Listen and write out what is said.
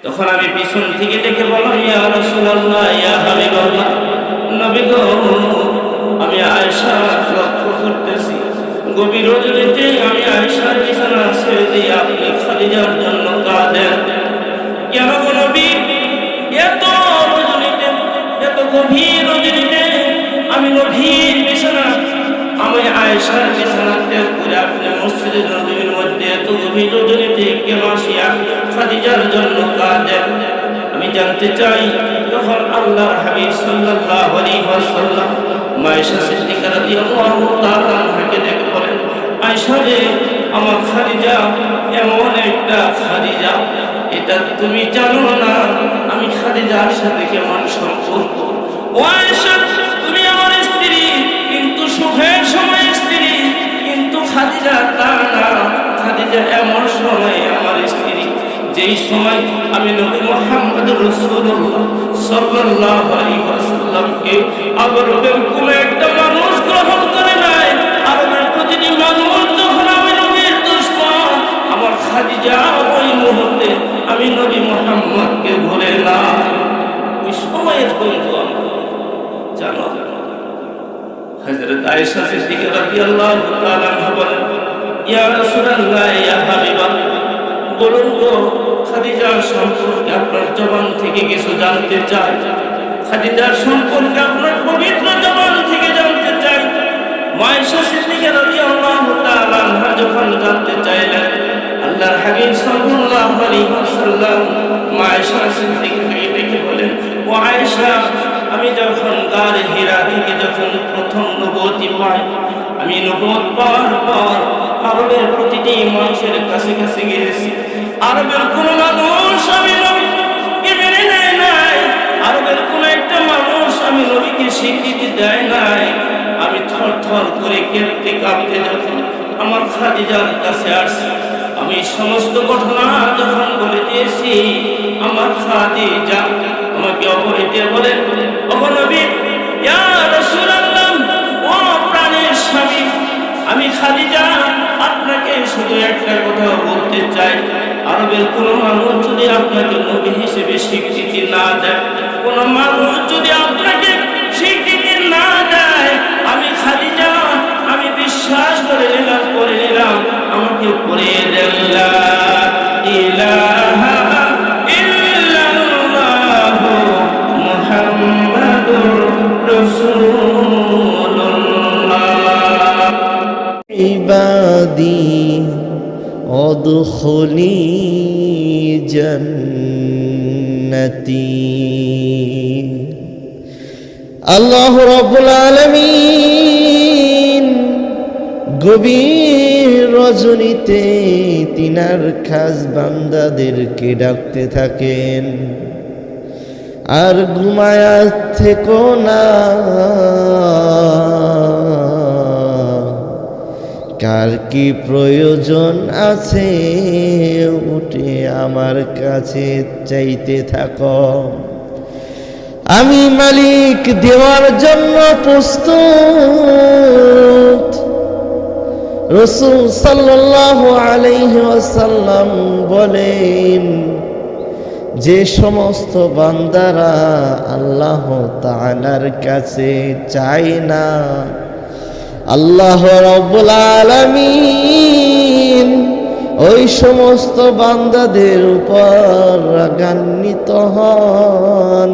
তখন আমি পিছন থেকে ডেকে বললাম, ইয়া রাসূলুল্লাহ, ইয়া হাবিবাল্লাহ, নবী গো, আমি আয়েশা লক্ষ্য করতেছি গভীর রজনীতে আমি আয়েশার বিছানা ছেড়ে দিয়ে আপনি খাদিজার জন্য কাঁদেন। কেন গো নবী, এত রজনীতে, এত গভীর রজনীতে আমি নবীর বিছানা, আমি আয়েশার বিছানা ত্যাগ করে আপনি মসজিদে নববীর মধ্যে এত গভীর রজনীতে কেন আসিয়া খাদিজার জন্য কাঁদেন? আমি জানতে চাই। তখন আল্লাহর হাবিব সাল্লাল্লাহু আলাইহি ওয়াসাল্লাম আয়েশা সিদ্দিকা রাদিয়াল্লাহু তাআলা আনহাকে ডেকে বলেন, আয়েশা রে, আমার খাদিজা এমন একটা খাদিজা, এটা তুমি জানো না আমি খাদিজার সাথে কেমন সম্পর্ক। ও আয়েশা, তুমি আমার স্ত্রী, কিন্তু সুখের সময় স্ত্রী, কিন্তু খাদিজা তা না। খাদিজা এমন সময় আমার স্ত্রী যেই সময় আমি নবী মুহাম্মদ রাসূলুল্লাহ সাল্লাল্লাহু আলাইহি ওয়াসাল্লামকে আরবের কোন একটা মানুষ গ্রহণ করে নাই। আরবের প্রতিটি মানুষ যখন আমি নবীর দুশমন, আমার খাদিজা ওই মুহূর্তে আমি নবী মুহাম্মদকে ভুলে না। ওই সময়ের বন্ধু আমার জানো, হযরত আয়েশা সিদ্দিকা রাদিয়াল্লাহু তাআলা আনহা বলেন, ইয়া রাসূলুল্লাহ, ইয়া হাবিবাল্লাহ, বলুন গো, খাদিজার সম্পর্কে আপনার জবান থেকে কিছু জানতে চাই। খাদিজার সম্পর্কে আপনার পবিত্র জবান থেকে জানতে চাই। আয়েশা সিদ্দিকা রাদিয়াল্লাহু তাআলা আনহা যখন জানতে চাইলেন, আল্লাহর হাবিব সাল্লাল্লাহু আলাইহি ওয়াসাল্লাম আয়েশা সিদ্দিকাকে ডেকে বলেন, ও আয়েশা, আমি যখন গার হিরা থেকে যখন প্রথম নবুয়ত পাই, আমি নবুয়ত পাওয়ার পর আরবের প্রতিটি মানুষের কাছে কাছে গিয়েছি। আরবের কোন মানুষ আমি নবীকে মেনে নেয় নাই, আরবের কোন একটা মানুষ আমি নবীকে স্বীকৃতি দেয় নাই। আমি থর থর করে কেঁপতে কাঁপতে যখন আমার খাদিজার কাছে আসছি, আমি সমস্ত ঘটনা যখন বলে দিয়েছি, আমার খাদিজা আমাকে অপরিতে বলেন, ওগো নবী, ইয়া রাসূলুল্লাহ, ও প্রাণের স্বামী, আমি খাদিজা আপনাকে শুধু একটা কথা বলতে চাই। আরবের কোন মানুষ যদি আপনাকে নবী হিসেবে স্বীকৃতি না দেয়, কোন মানুষ যদি আপনাকে স্বীকৃতি না দেয়, আমি খাদিজা, আমি বিশ্বাস করে নিলাম, আমাকে পড়িয়ে দেন লা ইলাহা ইল্লাল্লাহ মুহাম্মাদুর রাসূলুল্লাহ। ইবাদি অদখুলি জান্নাতি। আল্লাহ রাব্বুল আলামিন গভীর রজনীতে তিনার খাস বান্দাদেরকে ডাকতে থাকেন, আর ঘুমায়া থেকো না, কার কি প্রয়োজন আছে উঠে আমার কাছে চাইতে থাকো, আমি মালিক দেওয়ার জন্য প্রস্তুত। রাসূল সাল্লাল্লাহু আলাইহি ওয়াসাল্লাম বলেন, যে সমস্ত বান্দারা আল্লাহ তাআলার কাছে চায় না, আল্লাহ রাব্বুল আলামিন ওই সমস্ত বান্দাদের উপর রাগান্বিত হন।